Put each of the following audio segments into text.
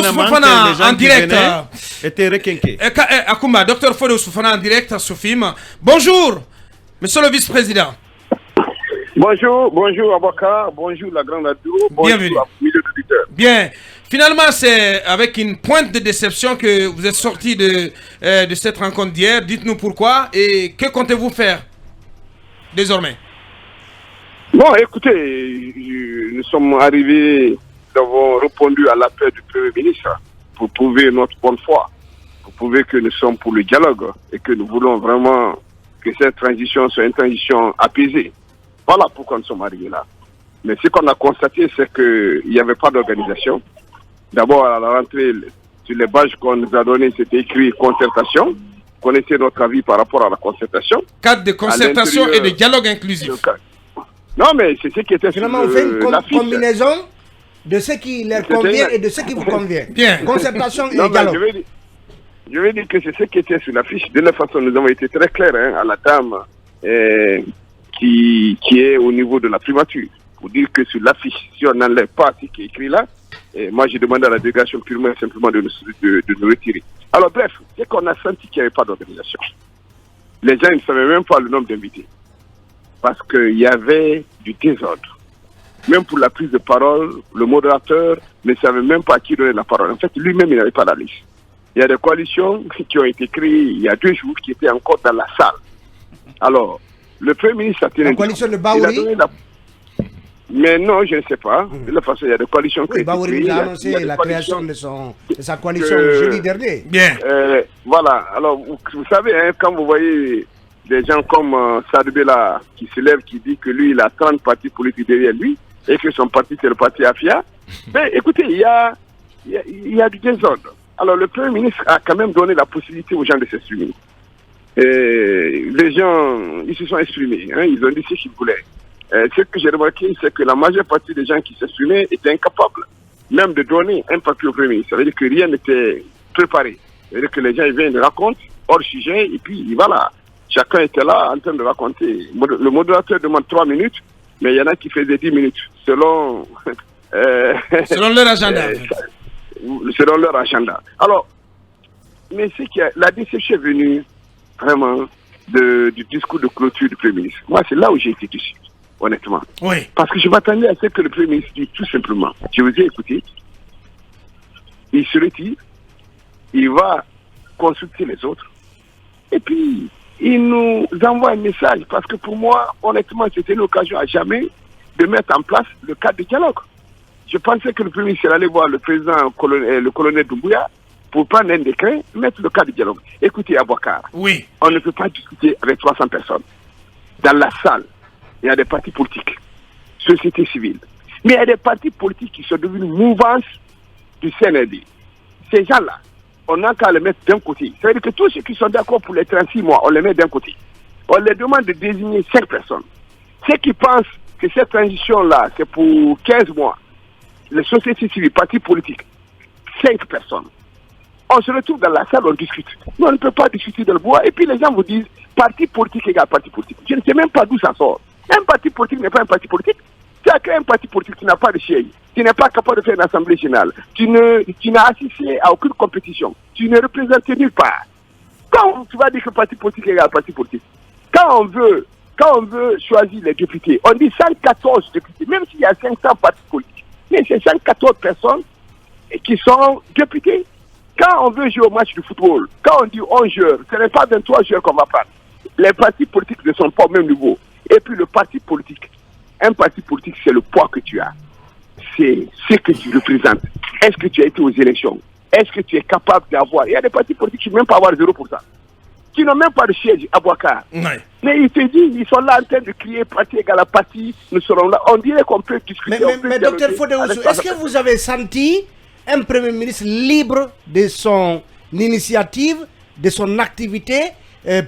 Fofana en direct. Était requinqué. Akumba, docteur Fodé Fofana en direct à Sofim. Bonjour, monsieur le vice-président. Bonjour avocat, bonjour la grande radio, bienvenue. Bonjour milieu d'auditeur. Bien, finalement c'est avec une pointe de déception que vous êtes sorti de cette rencontre d'hier. Dites-nous pourquoi et que comptez-vous faire désormais? Bon, écoutez, nous sommes arrivés, nous avons répondu à l'appel du Premier ministre pour prouver notre bonne foi, pour prouver que nous sommes pour le dialogue et que nous voulons vraiment que cette transition soit une transition apaisée. Voilà pourquoi nous sommes arrivés là. Mais ce qu'on a constaté, c'est qu'il n'y avait pas d'organisation. D'abord, à la rentrée, sur les badges qu'on nous a donnés, c'était écrit concertation. Vous connaissez notre avis par rapport à la concertation. Cadre de concertation et de dialogue inclusif. Non, mais c'est ce qui était... Finalement, on fait une combinaison de ce qui leur convient et de ce qui vous convient. Bien. Concertation et dialogue. Je vais dire que c'est ce qui était sur l'affiche. De la façon, nous avons été très clairs à la dame qui est au niveau de la primature. Pour dire que sur l'affiche, si on n'enlève pas ce qui est écrit là, moi j'ai demandé à la délégation purement et simplement de nous retirer. Alors bref, c'est qu'on a senti qu'il n'y avait pas d'organisation. Les gens ne savaient même pas le nombre d'invités. Parce qu'il y avait du désordre. Même pour la prise de parole, le modérateur ne savait même pas à qui donner la parole. En fait, lui-même, il n'avait pas la liste. Il y a des coalitions qui ont été créées il y a 2 jours qui étaient encore dans la salle. Alors, le Premier ministre a tenu... La coalition de Baouri. Mais non, je ne sais pas. De toute façon, il y a des coalitions qui... Oui, Baouri a annoncé la création de sa coalition jeudi dernier. Bien. Voilà. Alors, vous savez, quand vous voyez des gens comme Sadibela qui se lève, qui dit que lui, il a 30 partis politiques derrière lui, et que son parti, c'est le parti AFIA, ben, écoutez, il y a du désordre. Alors, le Premier ministre a quand même donné la possibilité aux gens de s'exprimer. Les gens, ils se sont exprimés, ils ont dit ce qu'ils voulaient. Ce que j'ai remarqué, c'est que la majeure partie des gens qui s'exprimaient étaient incapables même de donner un papier au Premier ministre. Ça veut dire que rien n'était préparé. Ça veut dire que les gens ils viennent de raconter hors sujet et puis voilà. Chacun était là en train de raconter. Le modérateur demande 3 minutes, mais il y en a qui faisaient 10 minutes selon... selon leur agenda. Selon leur agenda. Alors, mais c'est que la déception est venue vraiment du discours de clôture du Premier ministre. Moi, c'est là où j'ai été déçu, honnêtement. Oui. Parce que je m'attendais à ce que le Premier ministre dise tout simplement. Je vous ai écouté. Il se retire. Il va consulter les autres. Et puis, il nous envoie un message. Parce que pour moi, honnêtement, c'était l'occasion à jamais de mettre en place le cadre de dialogue. Je pensais que le Premier ministre allait voir le président, le colonel Doumbouya, pour prendre un décret, mettre le cadre de dialogue. Écoutez, Abouakar, oui. On ne peut pas discuter avec 300 personnes. Dans la salle, il y a des partis politiques, société civile. Mais il y a des partis politiques qui sont devenus mouvances du CNRD. Ces gens-là, on n'a qu'à les mettre d'un côté. C'est-à-dire que tous ceux qui sont d'accord pour les 36 mois, on les met d'un côté. On les demande de désigner 5 personnes. Ceux qui pensent que cette transition-là, c'est pour 15 mois, les sociétés civiles, partis politiques, 5 personnes. On se retrouve dans la salle, on discute. Mais on ne peut pas discuter dans le bois. Et puis les gens vous disent, parti politique égale parti politique. Je ne sais même pas d'où ça sort. Un parti politique n'est pas un parti politique. Tu as créé un parti politique qui n'a pas de siège. Tu n'es pas capable de faire une assemblée générale. Tu n'as assisté à aucune compétition. Tu ne représentes nulle part. Quand tu vas dire que parti politique égale parti politique, quand on veut choisir les députés, on dit 114 députés, même s'il y a 500 partis politiques. Mais c'est 114 personnes qui sont députés. Quand on veut jouer au match de football, quand on dit 11 joueurs, ce n'est pas 23 joueurs qu'on va prendre. Les partis politiques ne sont pas au même niveau. Et puis le parti politique, un parti politique, c'est le poids que tu as. C'est ce que tu représentes. Est-ce que tu as été aux élections? Est-ce que tu es capable d'avoir... Il y a des partis politiques qui ne peuvent même pas avoir 0%. Qui n'ont même pas de siège à Ouattara. Mais ils te disent, ils sont là en train de crier parti égale à parti, nous serons là. On dirait qu'on peut discuter. Mais docteur Fodé Oussou, est-ce que vous avez senti un Premier ministre libre de son initiative, de son activité,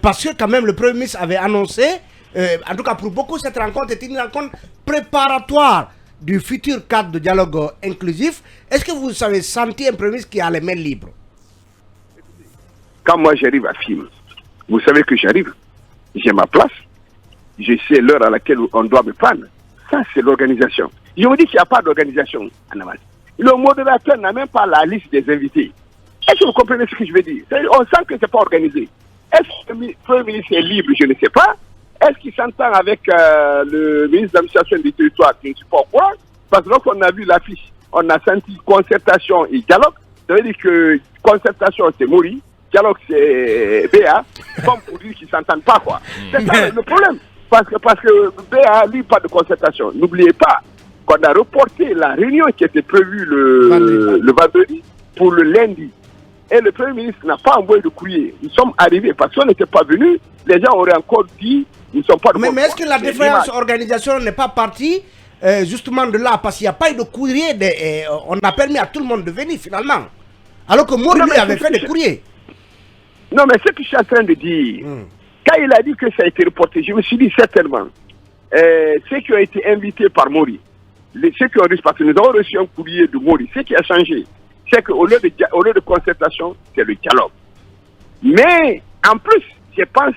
parce que quand même le Premier ministre avait annoncé, en tout cas pour beaucoup, cette rencontre est une rencontre préparatoire du futur cadre de dialogue inclusif. Est-ce que vous avez senti un Premier ministre qui a les mains libres? Quand moi j'arrive à FIM, vous savez que j'arrive, j'ai ma place, je sais l'heure à laquelle on doit me prendre. Ça, c'est l'organisation. Je vous dis qu'il n'y a pas d'organisation en Amazonie. Le modérateur n'a même pas la liste des invités. Est-ce que vous comprenez ce que je veux dire? On sent que ce n'est pas organisé. Est-ce que le Premier ministre est libre? Je ne sais pas. Est-ce qu'il s'entend avec le ministre de l'administration du territoire? Je ne sais pas quoi. Parce que lorsqu'on a vu l'affiche, on a senti concertation et dialogue. Ça veut dire que concertation, c'est Mori. Dialogue, c'est BA. Comme pour dire qu'ils ne s'entendent pas, quoi. C'est ça le problème. Parce que BA, lui, pas de concertation. N'oubliez pas qu'on a reporté la réunion qui était prévue le vendredi pour le lundi. Et le Premier ministre n'a pas envoyé de courrier. Nous sommes arrivés parce qu'on n'était pas venus. Les gens auraient encore dit nous ne sommes pas de mais est-ce que la défaillance organisation n'est pas partie justement de là? Parce qu'il n'y a pas eu de courrier. On a permis à tout le monde de venir finalement. Alors que Mori avait fait des courriers. Non, mais ce que je suis en train de dire, quand il a dit que ça a été reporté, je me suis dit certainement, ceux qui ont été invités par Mori, ceux qui ont reçu, parce que nous avons reçu un courrier de Mori, ce qui a changé, c'est qu'au lieu de concertation, c'est le dialogue. Mais, en plus, je pense,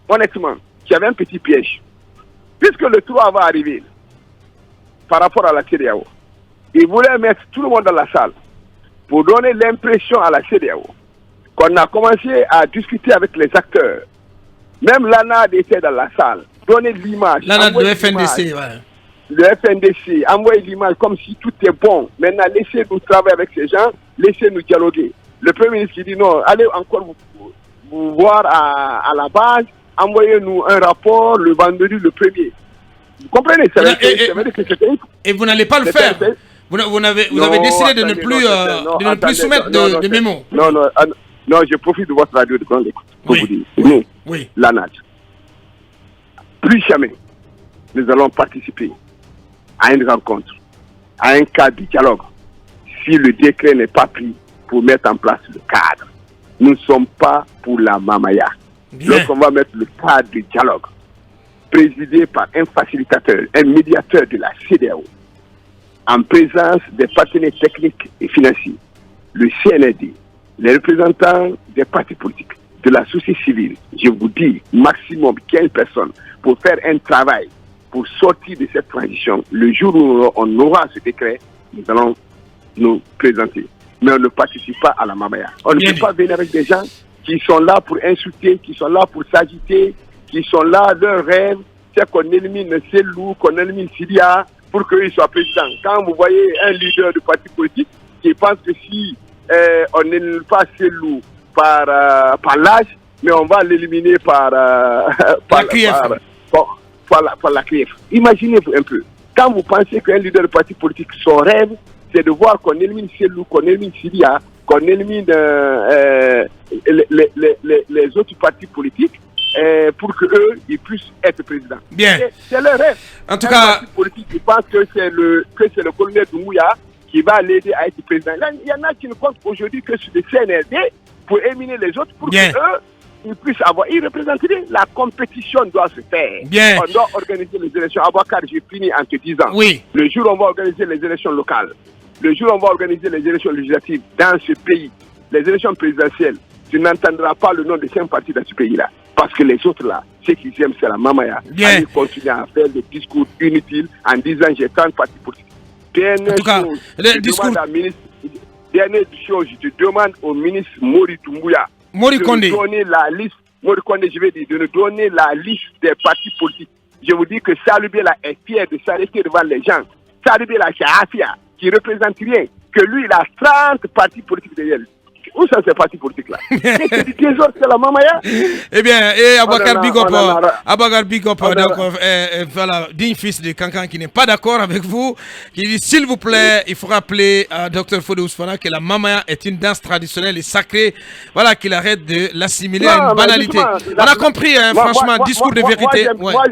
honnêtement, qu'il y avait un petit piège. Puisque le 3 va arriver, par rapport à la CEDEAO, ils voulaient mettre tout le monde dans la salle pour donner l'impression à la CEDEAO qu'on a commencé à discuter avec les acteurs. Même l'ANAD était dans la salle. Donner l'image. L'ANAD, le FNDC, ouais. Le FNDC, envoyer l'image comme si tout est bon. Maintenant, laissez-nous travailler avec ces gens, laissez-nous dialoguer. Le Premier ministre qui dit non, allez encore vous voir à la base, envoyez-nous un rapport le vendredi le 1er. Vous comprenez? Ça veut dire que c'était... Et vous n'allez pas le faire. Vous avez décidé de ne plus soumettre de mémo. Non, je profite de votre radio de grande écoute pour vous dire. Nous, l'ANAD, plus jamais nous allons participer à une rencontre, à un cadre de dialogue, si le décret n'est pas pris pour mettre en place le cadre. Nous ne sommes pas pour la mamaya. Lorsqu'on va mettre le cadre de dialogue, présidé par un facilitateur, un médiateur de la CEDEAO, en présence des partenaires techniques et financiers, le CNRD, les représentants des partis politiques, de la société civile, je vous dis, maximum 15 personnes, pour faire un travail, pour sortir de cette transition. Le jour où on aura ce décret, nous allons nous présenter. Mais on ne participe pas à la mamaya. On ne peut pas venir avec des gens qui sont là pour insulter, qui sont là pour s'agiter, qui sont là, leur rêve, c'est qu'on élimine Selou, qu'on élimine Syria, pour qu'il soit président. Quand vous voyez un leader du parti politique qui pense que si on n'élimine pas Selou par l'âge, mais on va l'éliminer par la CRIEF. Imaginez-vous un peu. Quand vous pensez qu'un leader de parti politique, son rêve, c'est de voir qu'on élimine Selou, qu'on élimine Syria, qu'on élimine les autres partis politiques, pour qu'eux, ils puissent être présidents. Bien. C'est leur rêve. En tout cas, parti politique qui pense que c'est le colonel Doumbouya qui va l'aider à être président. Là, il y en a qui ne comptent aujourd'hui que sur le CNRD pour éliminer les autres pour qu'eux, ils puissent avoir. Ils représenteraient. La compétition doit se faire. Bien. On doit organiser les élections. Abouakar, j'ai fini en te disant. Oui. Le jour où on va organiser les élections locales, le jour où on va organiser les élections législatives dans ce pays, les élections présidentielles, tu n'entendras pas le nom de 5 partis dans ce pays-là. Parce que les autres là, ce qu'ils aiment, c'est la mamaya. Bien. Ils continuent à faire des discours inutiles en disant j'ai 30 partis politiques. En tout cas, le discours... Dernière chose, je te demande au ministre Mori Doumbouya de nous donner la liste, de nous donner la liste des partis politiques. Je vous dis que Salubela est fier de s'arrêter devant les gens. Salubela Chahafia, qui ne représente rien, que lui, il a 30 partis politiques derrière lui. Où sont ces partis politiques-là? C'est du trésor, c'est la mamaya. Eh bien, Abouakar Bigop, donc, voilà, digne fils de Kankan qui n'est pas d'accord avec vous, qui dit s'il vous plaît, il faut rappeler à Dr Fodé Ousmane que la mamaya est une danse traditionnelle et sacrée. Voilà, qu'il arrête de l'assimiler à une banalité. On a compris, hein, franchement, discours de vérité. Moi,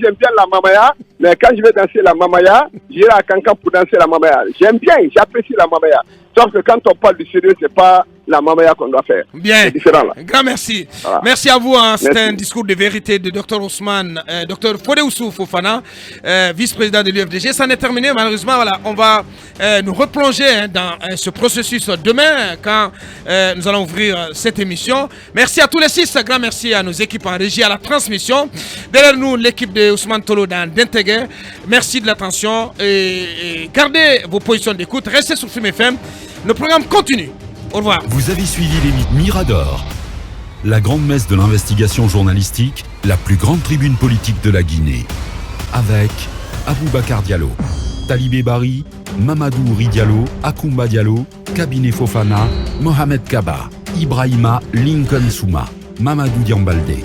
j'aime bien la mamaya, mais quand je vais danser la mamaya, j'irai à Kankan pour danser la mamaya. J'aime bien, j'apprécie la mamaya. Sauf que quand on parle du sérieux, c'est pas la mamaya qu'on doit faire. Bien. C'est différent là. Grand merci. Voilà. Merci à vous. Hein. C'est Merci. un discours de vérité de Dr Ousmane, Dr Fodé Fofana, vice-président de l'UFDG. Ça n'est terminé. Malheureusement, voilà, on va nous replonger dans ce processus demain quand nous allons ouvrir cette émission. Merci à tous les 6. Grand merci à nos équipes en régie, à la transmission. Derrière nous, l'équipe de Ousmane Tolo dans d'Intégré. Merci de l'attention et gardez vos positions d'écoute. Restez sur Film FM. Le programme continue. Au revoir. Vous avez suivi l'émission Mirador, la grande messe de l'investigation journalistique, la plus grande tribune politique de la Guinée. Avec Aboubacar Diallo, Talibé Bari, Mamadou Ouri Diallo, Akoumba Diallo, Kabinet Fofana, Mohamed Kaba, Ibrahima Lincoln Souma, Mamadou Diambaldé.